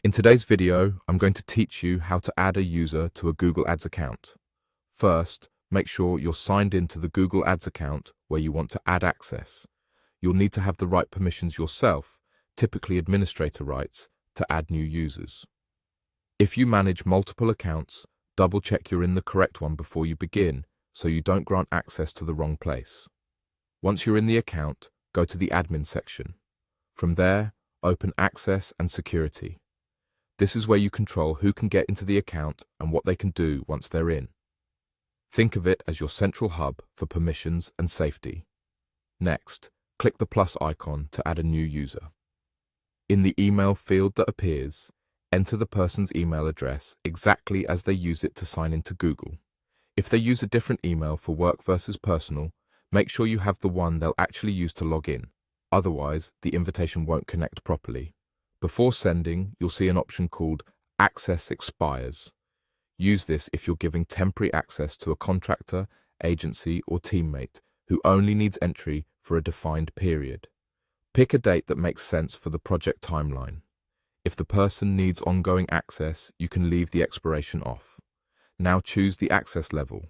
In today's video, I'm going to teach you how to add a user to a Google Ads account. First, make sure you're signed into the Google Ads account where you want to add access. You'll need to have the right permissions yourself, typically administrator rights, to add new users. If you manage multiple accounts, double-check you're in the correct one before you begin, so you don't grant access to the wrong place. Once you're in the account, go to the admin section. From there, open Access and Security. This is where you control who can get into the account and what they can do once they're in. Think of it as your central hub for permissions and safety. Next, click the plus icon to add a new user. In the email field that appears, enter the person's email address exactly as they use it to sign into Google. If they use a different email for work versus personal, make sure you have the one they'll actually use to log in. Otherwise, the invitation won't connect properly. Before sending, you'll see an option called Access Expires. Use this if you're giving temporary access to a contractor, agency, or teammate who only needs entry for a defined period. Pick a date that makes sense for the project timeline. If the person needs ongoing access, you can leave the expiration off. Now choose the access level.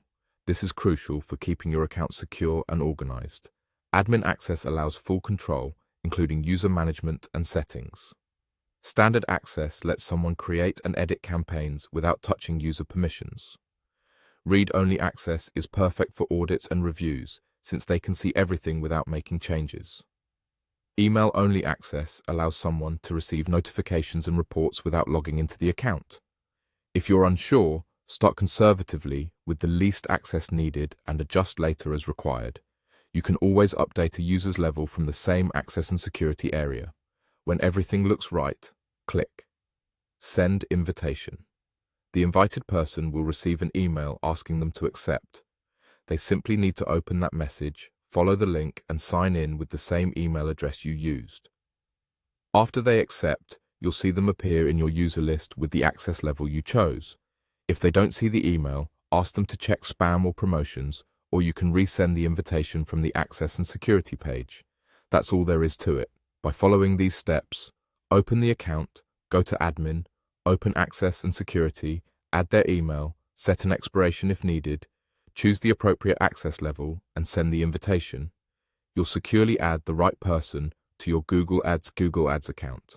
This is crucial for keeping your account secure and organized. Admin access allows full control, including user management and settings. Standard access lets someone create and edit campaigns without touching user permissions. Read-only access is perfect for audits and reviews, since they can see everything without making changes. Email-only access allows someone to receive notifications and reports without logging into the account. If you're unsure, start conservatively with the least access needed and adjust later as required. You can always update a user's level from the same access and security area. When everything looks right, click Send Invitation. The invited person will receive an email asking them to accept. They simply need to open that message, follow the link, and sign in with the same email address you used. After they accept, you'll see them appear in your user list with the access level you chose. If they don't see the email, ask them to check spam or promotions, or you can resend the invitation from the Access and Security page. That's all there is to it. By following these steps, open the account, go to Admin, open Access and Security, add their email, set an expiration if needed, choose the appropriate access level, and send the invitation. You'll securely add the right person to your Google Ads account.